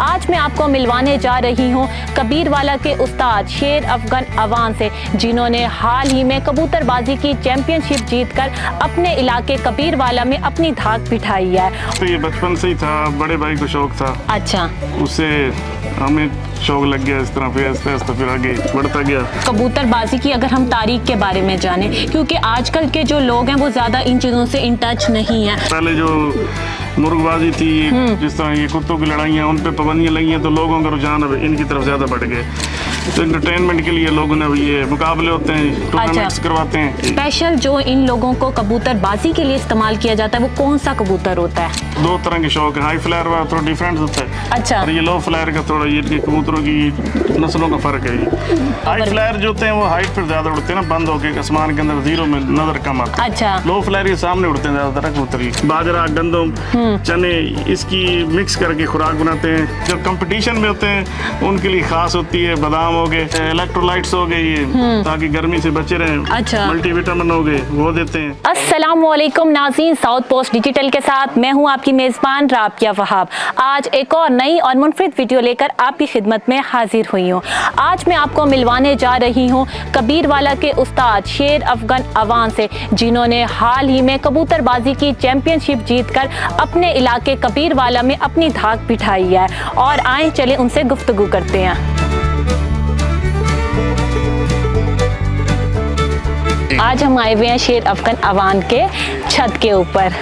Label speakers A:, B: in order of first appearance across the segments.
A: आज मैं आपको मिलवाने जा रही हूँ कबीरवाला के उस्ताद शेर अफगन अवान से, जिन्होंने हाल ही में कबूतरबाजी की चैंपियनशिप जीतकर अपने इलाके कबीरवाला में अपनी धाक बिठाई है।
B: तो ये बचपन से ही था, बड़े भाई को शौक था।
A: अच्छा,
B: उससे हमें शौक लग गया, इस तरह फिर आस्ते फिर आगे बढ़ता गया।
A: कबूतरबाजी की अगर हम तारीख के बारे में जाने, क्योंकि आजकल के जो लोग हैं वो ज़्यादा इन चीज़ों से इन टच नहीं है।
B: पहले जो मुर्गबाजी थी, जिस तरह ये कुत्तों की लड़ाइयाँ, उन पे पाबंदियाँ लगी हैं, तो लोगों का रुझान अब इनकी तरफ ज़्यादा बढ़ गए। तो एंटरटेनमेंट के लिए लोगों ने ये मुकाबले होते हैं, टूर्नामेंट्स करवाते हैं।
A: स्पेशल जो इन लोगों को कबूतरबाजी के लिए इस्तेमाल किया जाता है वो कौन सा कबूतर होता है?
B: दो तरह के शौक है, हाई फ्लायर वाला थोड़ा डिफरेंट होता है।
A: अच्छा।
B: और ये लो फ्लायर का थोड़ा, ये कबूतरों की नस्लों का फर्क है। हाई फ्लायर जो होते हैं वो हाइट पर ज्यादा उड़ते हैं ना, बंद होकर आसमान के अंदर जीरो में नजर कम आता है। अच्छा। लो फ्लायर के सामने उड़ते हैं ज्यादातर कबूतर। बाजरा, गंदम, चने, इसकी मिक्स करके खुराक बनाते हैं। जो कंपटीशन में होते हैं उनके लिए खास होती है, बादाम हो गए, इलेक्ट्रोलाइट्स हो गए, ये ताकि गर्मी से बचे रहें। अच्छा। मल्टीविटामिन हो गए, वो देते हैं।
A: अस्सलामुअलैकुम नाज़रीन, साउथ पोस्ट डिजिटल के साथ मैं हूं आपकी मेज़बान राबिया वहाब। आज एक और नई और मुनफरिद वीडियो लेकर आपकी खिदमत में हाजिर हुई हूं। आज मैं आपको मिलवाने जा रही हूं कबीरवाला के उस्ताद शेर अफगन अवान से, जिन्होंने हाल ही में कबूतरबाजी की चैंपियनशिप जीतकर अपने इलाके कबीरवाला में अपनी धाक बिठाई है। और आए चले उनसे गुफ्तगू करते हैं। आज हम आए हुए हैं शेर अफगन अवान के छत के ऊपर।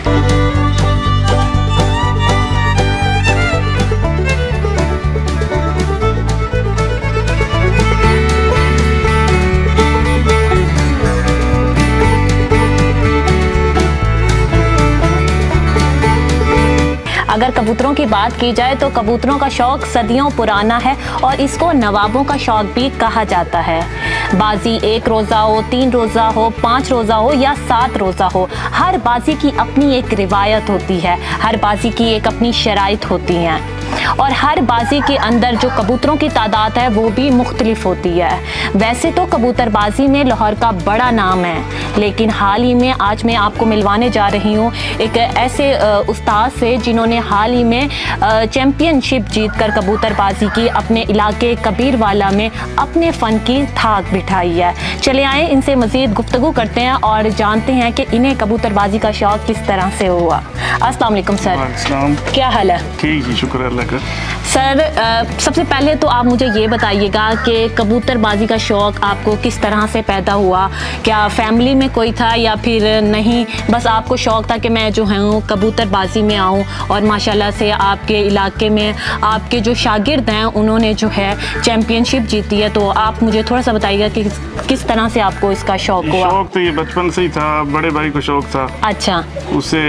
A: अगर कबूतरों की बात की जाए तो कबूतरों का शौक सदियों पुराना है और इसको नवाबों का शौक भी कहा जाता है। बाजी 1 रोज़ा हो, 3 रोज़ा हो, 5 रोज़ा हो या 7 रोज़ा हो, हर बाजी की अपनी एक रिवायत होती है, हर बाजी की एक अपनी शराइत होती हैं और हर बाजी के अंदर जो कबूतरों की तादाद है वो भी मुख्तलिफ होती है। वैसे तो कबूतरबाजी में लाहौर का बड़ा नाम है, लेकिन हाल ही में आज मैं आपको मिलवाने जा रही हूँ एक ऐसे उस्ताद से जिन्होंने हाल ही में चैम्पियनशिप जीतकर कबूतरबाजी की अपने इलाके कबीरवाला में अपने फ़न की धाक बिठाई है। चले आए इनसे मज़ीद गुफ्तगू करते हैं और जानते हैं कि इन्हें कबूतरबाजी का शौक़ किस तरह से हुआ। अस्सलाम वालेकुम सर, क्या हाल है?
B: ठीक जी, शुक्र अल्लाह का।
A: सर सबसे पहले तो आप मुझे ये बताइएगा कि कबूतरबाजी का शौक़ आपको किस तरह से पैदा हुआ? क्या फैमिली में कोई था या फिर नहीं, बस आपको शौक़ था कि मैं जो हूँ कबूतरबाजी में आऊँ? और माशाल्लाह से आपके इलाके में आपके जो शागिर्द हैं उन्होंने जो है चैम्पियनशिप जीती है, तो आप मुझे थोड़ा सा बताइएगा कि किस तरह से आपको इसका शौक़ हुआ?
B: शौक़ तो ये बचपन से ही था, बड़े भाई को शौक था।
A: अच्छा।
B: उससे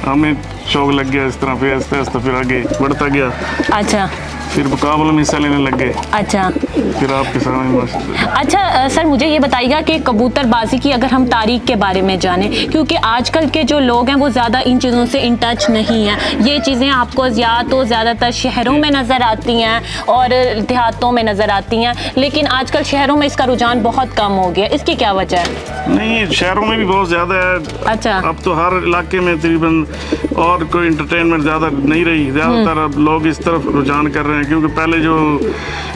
B: हमें शौक लग गया, इस तरह फिर आस्ते फिर आगे बढ़ता गया। अच्छा। फिर मुकाबलों में हिस्सा लेने लग गए। अच्छा। फिर आपके सामने।
A: अच्छा सर, मुझे ये बताइएगा कि कबूतरबाजी की अगर हम तारीख के बारे में जाने, क्योंकि आजकल के जो लोग हैं वो ज़्यादा इन चीज़ों से इन टच नहीं हैं। ये चीज़ें आपको ज़्यादातर शहरों में नज़र आती हैं और देहातों में नज़र आती हैं, लेकिन आजकल शहरों में इसका रुझान बहुत कम हो गया। इसकी क्या वजह है?
B: नहीं, शहरों में भी बहुत ज़्यादा है। अच्छा। अब तो हर इलाके में तकरीबन और कोई इंटरटेनमेंट ज़्यादा नहीं रही, ज़्यादातर अब लोग इस तरफ रुझान कर रहे हैं, क्योंकि पहले जो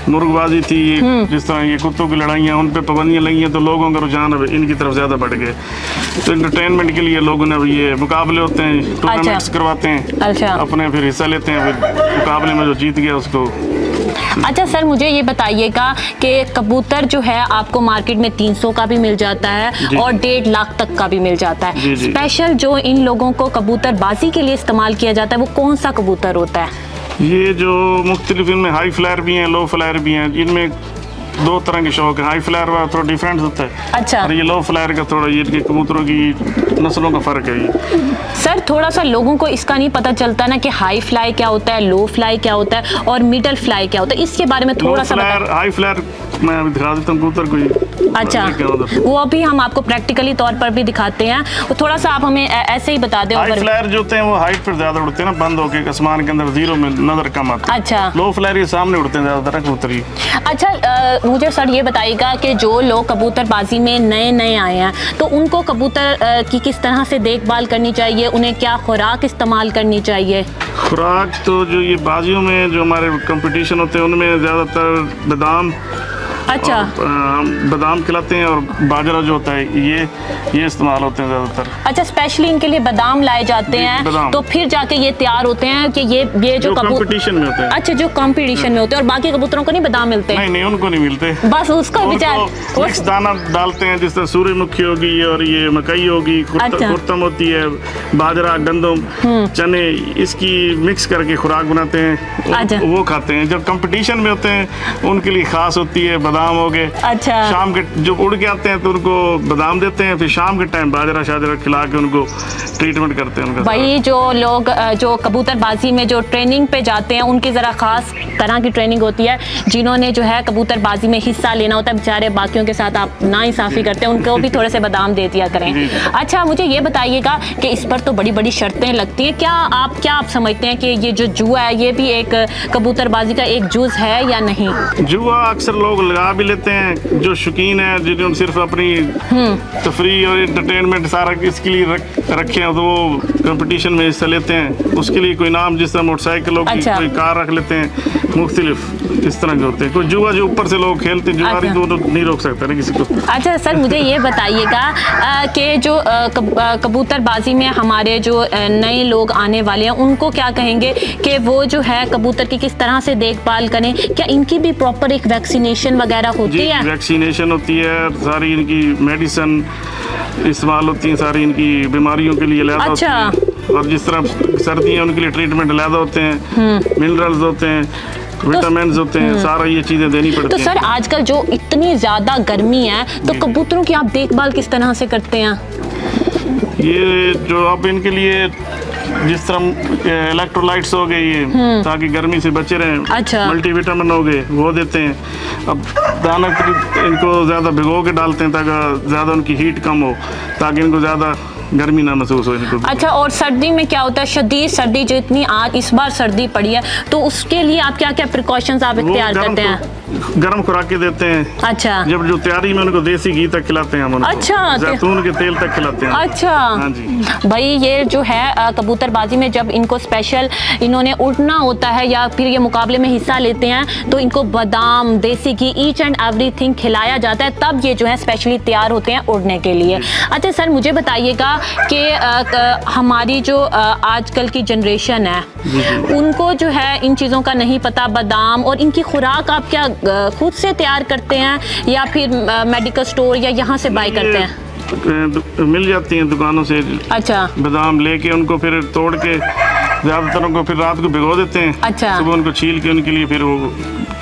B: मुर्गबाजी थी, जिस तरह ये कुत्तों की लड़ाइयाँ, उन पे पाबंदियाँ लगी हैं, तो लोगों का रुझान अब इनकी तरफ ज़्यादा बढ़ गए। तो एंटरटेनमेंट के लिए लोगों ने अब ये मुकाबले होते हैं, टूर्नामेंट्स करवाते हैं। अच्छा। अपने फिर हिस्सा लेते हैं, फिर मुकाबले में जो जीत गया उसको।
A: अच्छा सर, मुझे ये बताइएगा कि कबूतर जो है आपको मार्केट में 300 का भी मिल जाता है और 1.5 लाख तक का भी मिल जाता है। स्पेशल जो इन लोगों को कबूतरबाजी के लिए इस्तेमाल किया जाता है वो कौन सा कबूतर होता है?
B: ये जो मुख्तलिफ, इनमें हाई फ्लायर भी हैं, लो फ्लायर भी हैं। इनमें दो तरह के शौक है, हाई फ्लायर वाला थोड़ा डिफरेंट होता है। अच्छा। और ये लो फ्लायर का थोड़ा, ये कबूतरों की नस्लों का फर्क है।
A: सर थोड़ा सा लोगों को इसका नहीं पता चलता ना कि हाई फ्लाई क्या होता है, लो फ्लाई क्या होता है और मिडल फ्लाई क्या होता है, इसके बारे में थोड़ा सा
B: हाई फ्लायर मैं अभी दिखा देता हूँ कबूतर को।
A: अच्छा, वो अभी हम आपको प्रैक्टिकली तौर पर भी दिखाते हैं, वो थोड़ा सा आप हमें ऐसे ही बता दें।
B: हाई फ्लायर जो होते हैं वो हाइट पर ज्यादा उड़ते हैं ना, बंद होके आसमान के अंदर, जीरो में नजर कम आता है।
A: अच्छा,
B: लो फ्लायर ये सामने उड़ते हैं ज्यादातर कबूतर।
A: अच्छा, मुझे सर ये बताइएगा कि जो लोग कबूतरबाजी में नए नए आए हैं तो उनको कबूतर की किस तरह से देखभाल करनी चाहिए, उन्हें क्या खुराक इस्तेमाल करनी चाहिए?
B: खुराक तो जो ये बाजियों में जो हमारे कंपटीशन होते हैं उनमें ज़्यादातर बादाम,
A: अच्छा,
B: बादाम खिलाते हैं, और बाजरा जो होता है ये इस्तेमाल होते हैं ज़्यादातर।
A: अच्छा, स्पेशली इनके लिए बादाम लाए जाते हैं, तो फिर जाके ये तैयार होते हैं कि ये जो
B: कंपटीशन में होते हैं।
A: अच्छा, जो कंपटीशन में होते हैं, और बाकी कबूतरों को नहीं बादाम मिलते?
B: नहीं, उनको नहीं मिलते,
A: बस उसको
B: मिक्स दाना डालते हैं, जिस तरह सूर्यमुखी होगी और ये मकई होगी, कुर्तम होती है, बाजरा, गंदम, चने, इसकी मिक्स करके खुराक बनाते हैं, वो खाते हैं। जब कंपटीशन में होते हैं उनके लिए खास होती है, बादाम हो गए।
A: अच्छा,
B: शाम के जब उड़ के आते हैं तो उनको बादाम देते हैं, फिर शाम के टाइम बाजरा शाजरा खिला के उनको ट्रीटमेंट करते हैं उनका।
A: भाई जो लोग जो कबूतरबाजी में जो ट्रेनिंग पे जाते हैं उनकी ज़रा ख़ास तरह की ट्रेनिंग होती है। जिन्होंने जो है कबूतरबाजी में हिस्सा लेना होता है, बेचारे बाकियों के साथ आप नाइंसाफ़ी करते हैं, उनको भी थोड़े से बादाम दे दिया करें। अच्छा, मुझे ये बताइएगा कि इस पर तो बड़ी बड़ी शर्तें लगती हैं, क्या आप समझते हैं कि ये जो जुआ है ये भी एक कबूतरबाजी का एक जुज़ है या नहीं?
B: जुआ अक्सर लोग लगा भी लेते हैं, जो शौकीन है, जिन्होंने सिर्फ अपनी तफरी और एंटरटेनमेंट सारा इसके लिए रखे हैं, तो वो कंपटीशन में हिस्सा लेते हैं। उसके लिए कोई नाम, जिस तरह मोटरसाइकिल होगी,
A: अच्छा, कोई
B: कार रख लेते हैं, मुख्तलिफ इस तरह के होते हैं। कोई जुआ जो ऊपर से लोग खेलते हैं, जुआरी तो नहीं रोक सकते ना किसी को।
A: अच्छा सर, मुझे ये बताइएगा कि जो कबूतरबाजी में हमारे जो नए लोग आने वाले हैं उनको क्या कहेंगे कि वो जो है कबूतर की किस तरह से देखभाल करें? क्या इनकी भी प्रॉपर एक वैक्सीनेशन वगैरह होती है?
B: वैक्सीनेशन होती है, सारी इनकी मेडिसिन इस्तेमाल होती है, सारी इनकी बीमारियों के लिए अलग होती है, और जिस तरह सर्दी है उनके लिए ट्रीटमेंट अलग होते हैं, मिनरल्स होते हैं, विटामिन्स होते हैं, सारा ये चीज़ें देनी पड़ती हैं।
A: तो सर आजकल जो इतनी ज़्यादा गर्मी है तो कबूतरों की आप देखभाल किस तरह से करते हैं?
B: ये जो अब इनके लिए जिस तरह इलेक्ट्रोलाइट्स हो गई है ताकि गर्मी से बचे रहें,
A: अच्छा,
B: मल्टीविटामिन हो गए वो देते हैं। अब दाना इनको ज़्यादा भिगो के डालते हैं ताकि ज़्यादा उनकी हीट कम हो, ताकि इनको ज़्यादा गर्मी ना महसूस हो इनको।
A: अच्छा, और सर्दी में क्या होता है? शदीद सर्दी जो इतनी आज इस बार सर्दी पड़ी है, तो उसके लिए आप क्या क्या प्रिकॉशंस आप इख्तियार करते हैं?
B: गर्म खुराकें देते हैं।
A: अच्छा,
B: जब जो तैयारी में उनको देसी घी तक खिलाते हैं हम उनको।
A: अच्छा,
B: जैतून के तेल तक खिलाते हैं।
A: अच्छा,
B: हाँ जी।
A: भाई ये जो है कबूतरबाजी में जब इनको स्पेशल इन्होंने उड़ना होता है या फिर ये मुकाबले में हिस्सा लेते हैं तो इनको बादाम, देसी घी, ईच एंड एवरीथिंग खिलाया जाता है, तब ये जो है स्पेशली तैयार होते हैं उड़ने के लिए। अच्छा सर, मुझे बताइएगा कि हमारी जो आजकल की जनरेशन है उनको जो है इन चीज़ों का नहीं पता, बादाम और इनकी खुराक आप क्या खुद से तैयार करते हैं या फिर मेडिकल स्टोर या यहाँ से बाय करते हैं?
B: मिल जाती हैं दुकानों से।
A: अच्छा,
B: बादाम लेके उनको फिर तोड़ के ज़्यादातर उनको फिर रात को भिगो देते हैं।
A: अच्छा,
B: सुबह उनको छील के उनके लिए फिर वो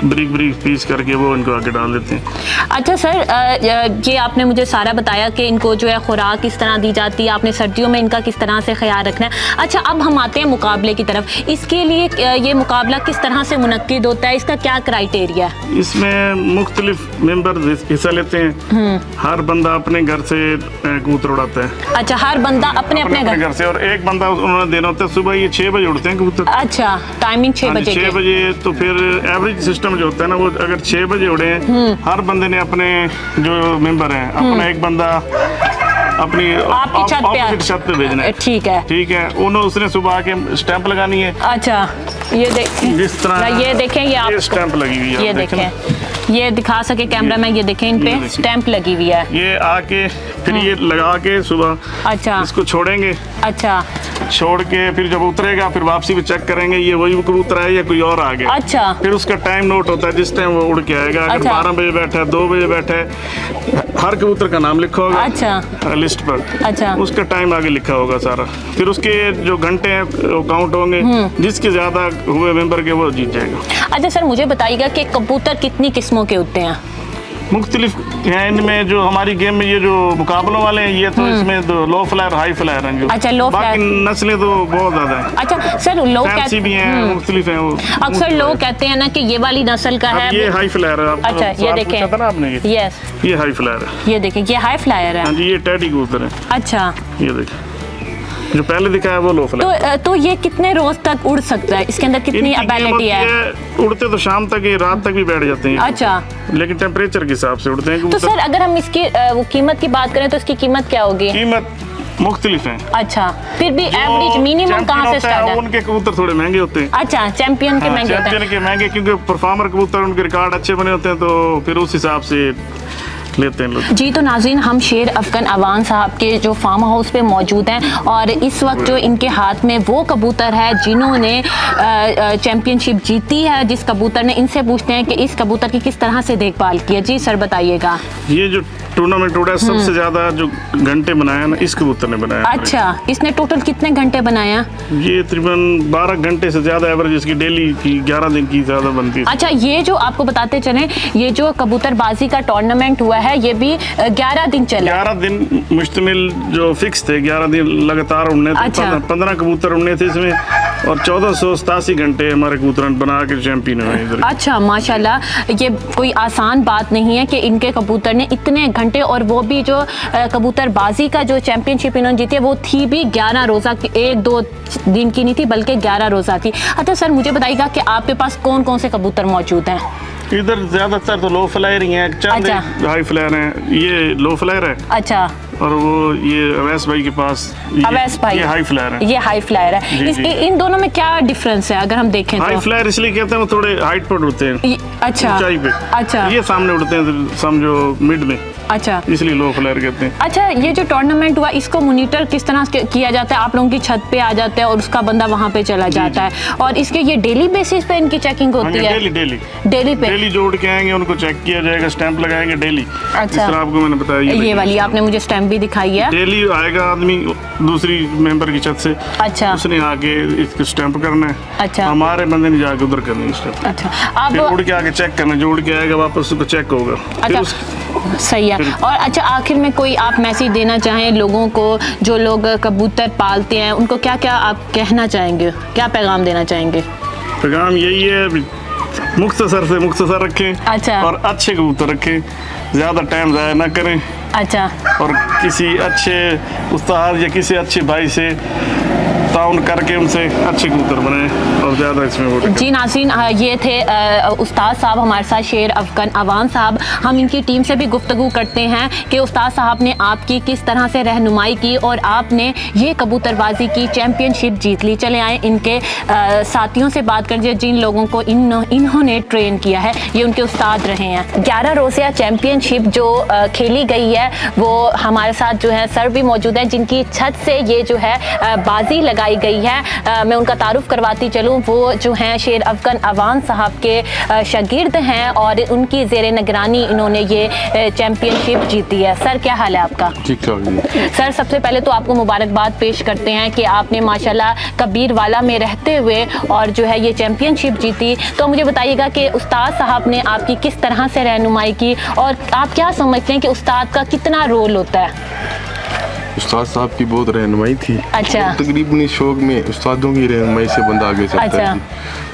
B: ब्रिक पीस करके वो इनको आगे डाल देते हैं।
A: अच्छा सर, ये आपने मुझे सारा बताया कि इनको जो है खुराक किस तरह दी जाती है, आपने सर्दियों में इनका किस तरह से ख्याल रखना है। अच्छा, अब हम आते हैं मुकाबले की तरफ। इसके लिए ये मुकाबला किस तरह से मुनक्किद होता है, इसका क्या क्राइटेरिया है?
B: इसमें मुख्तलिफ मेंबर हिस्सा लेते हैं। हर बंदा अपने घर से कबूतर उड़ाता है। अच्छा,
A: हर बंदा अपने घर
B: से, और एक बंदा उन्होंने देना होता है। सुबह ये 6 बजे उड़ते हैं कबूतर।
A: अच्छा, टाइमिंग 6 बजे।
B: 6 बजे तो फिर एवरेज सिस्टम जो होता है ना, वो अगर 6 बजे उड़े हैं, हर बंदे ने अपने जो मेंबर हैं अपना एक बंदा अपनी आपकी छत पे भेजना है।
A: ठीक है,
B: उन्होंने उसने सुबह आके स्टैंप लगानी है।
A: अच्छा, ये देखें,
B: जिस तरह
A: ये देखें, ये आप
B: स्टैंप लगी हुई है,
A: ये देखें, ये दिखा सके कैमरा में, ये देखें, इन पे स्टैंप लगी हुई है।
B: ये आके फिर ये लगा के सुबह,
A: अच्छा,
B: इसको छोड़ेंगे।
A: अच्छा,
B: छोड़ के फिर जब उतरेगा फिर वापसी में चेक करेंगे ये वही कबूतर है या कोई और आ गया।
A: अच्छा,
B: फिर उसका टाइम नोट होता है जिस टाइम वो उड़ के आएगा। अगर 12 बजे बैठा है, 2 बजे बैठा है, हर कबूतर का नाम लिखा होगा।
A: अच्छा,
B: लिस्ट पर।
A: अच्छा,
B: उसका टाइम आगे लिखा होगा सारा। फिर उसके जो घंटे हैं वो काउंट होंगे, जिसके ज्यादा हुए मेंबर के वो जीत जाएगा।
A: अच्छा सर, मुझे बताइएगा कि कबूतर कितनी किस्मों के होते हैं?
B: मुख्तलिफ हैं इनमें। जो हमारी गेम में ये जो मुकाबलों वाले हैं ये तो इसमें तो लो फ्लायर हाई फ्लायर हैं जो।
A: अच्छा, लो फ्लायर।
B: बाकी नस्लें तो बहुत ज्यादा हैं।
A: अच्छा सर, लोग
B: फैंसी भी हैं, मुख्तलिफ हैं वो।
A: अक्सर लोग कहते हैं ना कि ये वाली नस्ल का है।
B: ये हाई फ्लायर है।
A: अच्छा, ये देखें।
B: पूछा था ना आपने
A: यस,
B: ये हाई फ्लायर है।
A: ये देखें, ये हाई फ्लायर है।
B: हाँ जी, ये टेडी कबूतर है।
A: अच्छा,
B: ये देखें, जो पहले दिखाया वो लो फ्लायर।
A: तो ये कितने रोज तक उड़ सकता है? इसके अंदर कितनी एबिलिटी है?
B: उड़ते तो शाम तक ही, रात तक भी बैठ जाते हैं।
A: अच्छा,
B: लेकिन टेम्परेचर के हिसाब से उड़ते हैं।
A: तो सर अगर हम इसकी वो कीमत की बात करें तो इसकी कीमत क्या होगी?
B: कीमत मुख्तलिफ है।
A: अच्छा, फिर भी एवरेज मिनिमम कहाँ से स्टार्ट है?
B: उनके कबूतर थोड़े महंगे होते हैं।
A: अच्छा, चैंपियन के महंगे होते हैं।
B: चैंपियन के महंगे, क्योंकि परफॉर्मर कबूतर उनके रिकॉर्ड अच्छे बने होते हैं, तो फिर उस हिसाब से लेते हैं लोग। जी
A: तो नाज़रीन, हम शेर अफगन अवान साहब के जो फार्म हाउस पे मौजूद हैं और इस वक्त जो इनके हाथ में वो कबूतर है जिन्होंने चैंपियनशिप जीती है, जिस कबूतर ने, इनसे पूछते हैं कि इस कबूतर की किस तरह से देखभाल की है। जी सर, बताइएगा।
B: ये जो टूर्नामेंट उड़ा है सबसे ज्यादा जो घंटे बनाया ना इस कबूतर ने बनाया।
A: अच्छा, इसने टोटल कितने घंटे बनाया?
B: ये तकरीबन 12 घंटे से ज्यादा एवरेज इसकी डेली की 11 दिन की ज्यादा बनती है।
A: अच्छा, ये जो आपको बताते चले, ये जो कबूतरबाजी का टूर्नामेंट हुआ है ये भी 11 दिन चला।
B: 11 दिन मुश्तमिल जो फिक्स थे, 11 दिन लगातार उड़ने थे।
A: अच्छा।
B: 15 कबूतर उड़ने थे इसमें और 1487 घंटे हमारे कबूतर बना के चैंपियन हुए इधर।
A: अच्छा, माशाल्लाह, ये कोई आसान बात नहीं है कि इनके कबूतर ने इतने घंटे, और वो भी जो कबूतरबाजी का जो चैंपियनशिप इन्होंने जीती है वो थी भी 11 रोज़ा की, 1-2 दिन की नहीं थी बल्कि 11 रोज़ा थी। अच्छा सर, मुझे बताइएगा कि आपके पास कौन कौन से कबूतर मौजूद हैं?
B: इधर ज्यादातर तो लो फ्लायर ही हैं, चंद हाई फ्लायर हैं। ये लो फ्लायर है।
A: अच्छा,
B: और वो ये अवैस भाई के पास
A: अवैस भाई,
B: ये हाई फ्लायर है।
A: ये हाई फ्लायर है। इन दोनों में क्या डिफरेंस है अगर हम देखें?
B: हाई
A: तो
B: फ्लायर इसलिए कहते हैं वो थोड़े हाइट पर उड़ते हैं।
A: अच्छा,
B: ऊंचाई पे।
A: अच्छा,
B: ये सामने उड़ते हैं समझो मिड में।
A: अच्छा,
B: इसलिए लो फ्लायर कहते हैं।
A: अच्छा, ये जो टूर्नामेंट हुआ इसको मॉनिटर किस तरह से किया जाता है? आप लोगों की छत पे आ जाता है और उसका बंदा वहाँ पे चला जाता है, और इसके ये डेली बेसिस पे इनकी चेकिंग होती है? डेली पे
B: डेली जोड़ के आएंगे, उनको चेक किया जाएगा, स्टैंप लगाएंगे डेली।
A: अच्छा,
B: इस तरह आपको मैंने बताया।
A: ये वाली आपने मुझे स्टैंप भी दिखाई है।
B: डेली आएगा आदमी दूसरी मेंबर की छत से।
A: अच्छा,
B: उसने आके इसको स्टैंप करना है।
A: अच्छा,
B: हमारे बंदे ने जाके उधर करनी है।
A: अच्छा, अब
B: उड़ के आके चेक करना, जोड़ के आएगा वापस उसको चेक होगा।
A: अच्छा, सही है। और अच्छा, आखिर में कोई आप मैसेज देना चाहें लोगों को, जो लोग कबूतर पालते हैं, उनको क्या क्या आप कहना चाहेंगे, क्या पैगाम देना चाहेंगे?
B: पैगाम यही है, मुख्तसर से मुख्तसर रखें। अच्छा, और अच्छे कबूतर रखें, ज़्यादा टाइम ज़ाया ना करें।
A: अच्छा,
B: और किसी अच्छे उस्ताद या किसी अच्छे भाई से ताउन करके उनसे अच्छे कबूतर बनाए और ज़्यादा इसमें वो। जी
A: नाज़रीन, ये थे उस्ताद साहब हमारे साथ, शेर अफगन अवान साहब। हम इनकी टीम से भी गुफ्तगू करते हैं कि उस्ताद साहब ने आपकी किस तरह से रहनुमाई की और आपने ये कबूतरबाजी की चैम्पियनशिप जीत ली। चले आए इनके साथियों से बात कर जिन लोगों को इन्होंने ट्रेन किया है, ये उनके उस्ताद रहे हैं। 11 रोज़ा चैम्पियनशिप जो खेली गई है वो हमारे साथ जो है सर भी मौजूद हैं, जिनकी छत से ये जो है बाजी लगाई गई है। मैं उनका तारुफ करवाती चलूँ, वो जो हैं शेर अफगन अवान साहब के शागिर्द हैं और उनकी ज़ेरे निगरानी इन्होंने ये चैम्पियनशिप जीती है। सर, क्या हाल है आपका?
C: ठीक ठाक।
A: सर, सबसे पहले तो आपको मुबारकबाद पेश करते हैं कि आपने माशाल्लाह कबीरवाला में रहते हुए और जो है ये चैम्पियनशिप जीती। तो मुझे बताइएगा कि उस्ताद साहब ने आपकी किस तरह से रहनुमाई की और आप क्या समझते हैं कि उस्ताद का कितना रोल होता है?
C: उस्ताद साहब की बहुत रहनुमाई थी।
A: अच्छा,
C: तकरीबन इस शौक में उस्तादों की रहनुमाई से बंदा आगे चलता
A: अच्छा
C: है।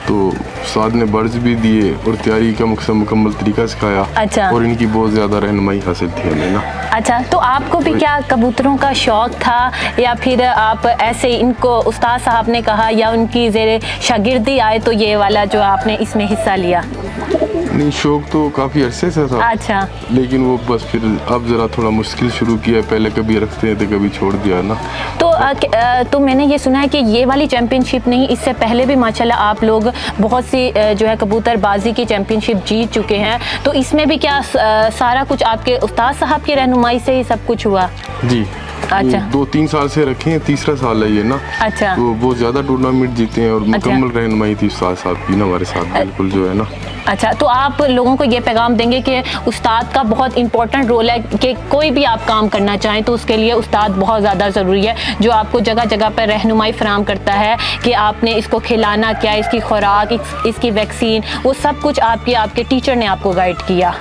C: तो उस्ताद ने बर्ज भी दिए और तैयारी का मुकम्मल तरीका सिखाया।
A: अच्छा,
C: और इनकी बहुत ज़्यादा रहनुमाई हासिल थी हमें ना।
A: अच्छा, तो आपको भी क्या कबूतरों का शौक था या फिर आप ऐसे इनको उस्ताद साहब ने कहा या उनकी ज़ेरे शागिर्दी आए तो ये वाला जो आपने इसमें हिस्सा लिया?
C: नहीं, शौक तो काफ़ी अरसे से था।
A: अच्छा,
C: लेकिन वो बस फिर अब ज़रा थोड़ा मुश्किल शुरू किया, पहले कभी रखते थे कभी छोड़ दिया ना।
A: तो मैंने ये सुना है कि ये वाली चैम्पियनशिप नहीं, इससे पहले भी माशाल्लाह आप लोग बहुत सी जो है कबूतरबाजी की चैम्पियनशिप जीत चुके हैं। तो इसमें भी क्या सारा कुछ आपके उस्ताद साहब की रहनुमाई से ही सब कुछ हुआ?
C: जी।
A: अच्छा,
C: 2-3 साल से रखे हैं, तीसरा साल है ये ना।
A: अच्छा,
C: तो बहुत ज़्यादा टूर्नामेंट जीते हैं और मुकम्मल रहनुमाई थी उस्ताद साहब की ना हमारे साथ, बिल्कुल जो है ना।
A: अच्छा, तो आप लोगों को ये पैगाम देंगे कि उस्ताद का बहुत इंपॉर्टेंट रोल है कि कोई भी आप काम करना चाहें तो उसके लिए उस्ताद बहुत ज़्यादा ज़रूरी है, जो आपको जगह जगह पर रहनुमाई फराहम करता है कि आपने इसको खिलाना क्या, इसकी खुराक, इसकी वैक्सीन, वो सब कुछ आपके टीचर ने आपको गाइड किया।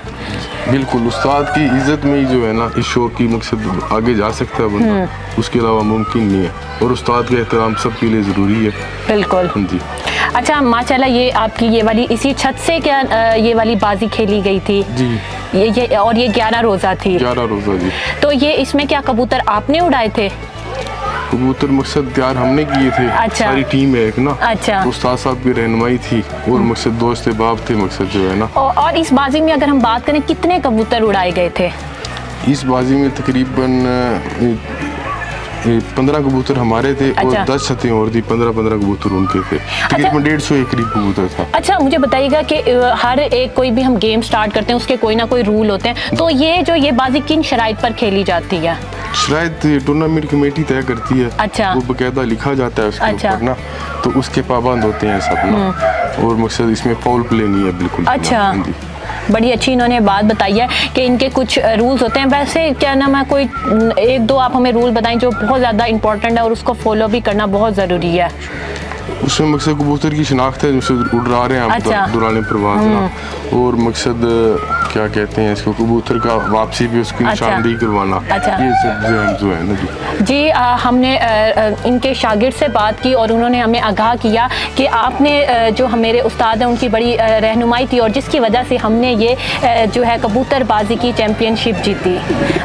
C: बिल्कुल, उस्ताद की इज्जत में ही जो है ना इस शौक की मकसद आगे जा सकता है बंदा, उसके अलावा मुमकिन नहीं है। और उस्ताद का एहतराम सबके लिए ज़रूरी है।
A: बिल्कुल
C: जी।
A: अच्छा, माशाल्लाह, ये आपकी ये वाली इसी छत से क्या ये वाली बाजी खेली गई थी?
C: जी।
A: ये और ये 11 रोज़ा थी?
C: 11 रोज़ा जी।
A: तो ये इसमें क्या कबूतर आपने उड़ाए थे?
C: कबूतर मकसद तैयार हमने किए थे।
A: अच्छा।
C: सारी टीम है एक ना।
A: अच्छा।
C: उस्ताद साहब की रहनुमाई थी और मकसद दोस्त बाप थे, मकसद जो है ना।
A: और इस बाजी में अगर हम बात करें कितने कबूतर उड़ाए गए थे?
C: इस बाजी में तकरीबन 15 कबूतर हमारे थे।
A: अच्छा।
C: और 10 छतें और थी, 15 कबूतर उनके थे। तकरीबन 150 के करीब कबूतर था।
A: अच्छा, मुझे बताइएगा कि हर एक कोई भी हम गेम स्टार्ट करते हैं उसके कोई ना कोई रूल होते हैं, तो ये बाजी किन शराइत पर खेली जाती है?
C: शायद टूर्नामेंट कमेटी तय करती है।
A: अच्छा।
C: वो बकायदा लिखा जाता है उसके
A: अच्छा।
C: ऊपर ना, तो उसके पाबंद होते हैं सब ना। और मकसद इसमें फाउल प्ले नहीं है बिल्कुल।
A: अच्छा, बड़ी अच्छी इन्होंने बात बताई है कि इनके कुछ रूल्स होते हैं। वैसे क्या नाम है, कोई एक दो आप हमें रूल बताएं जो बहुत ज़्यादा इंपॉर्टेंट है और उसको फॉलो भी करना बहुत ज़रूरी है।
C: उसमें मकसद कबूतर की शिनाख्त है, जिससे उड़ रहे हैं आप।
A: अच्छा।
C: दौरान परवाज़ ना। और मकसद क्या कहते हैं इसको, कबूतर का वापसी भी उसकी निशानदेही करवाना।
A: अच्छा।
C: ये सब जो है ना जी।
A: हमने इनके शागिर्द से बात की और उन्होंने हमें आगाह किया कि आपने जो मेरे उस्ताद हैं उनकी बड़ी रहनुमाई थी और जिसकी वजह से हमने ये जो है कबूतरबाजी की चैम्पियनशिप जीती।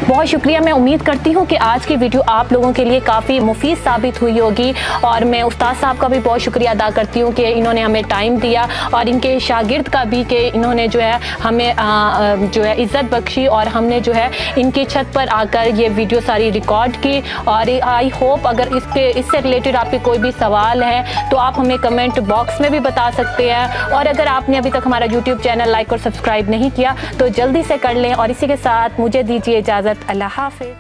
A: बहुत शुक्रिया। मैं उम्मीद करती हूँ कि आज की वीडियो आप लोगों के लिए काफ़ी मुफीद साबित हुई होगी और मैं उस्ताद साहब का भी बहुत शुक्रिया अदा करती हूँ कि इन्होंने हमें टाइम दिया और इनके शागिर्द का भी कि इन्होंने जो है हमें जो है इज़्ज़त बख्शी और हमने जो है इनकी छत पर आकर ये वीडियो सारी रिकॉर्ड की। और आई होप अगर इससे रिलेटेड आपके कोई भी सवाल है तो आप हमें कमेंट बॉक्स में भी बता सकते हैं। और अगर आपने अभी तक हमारा यूट्यूब चैनल लाइक और सब्सक्राइब नहीं किया तो जल्दी से कर लें। और इसी के साथ मुझे दीजिए इजाज़त। अल्लाह हाफ़िज़।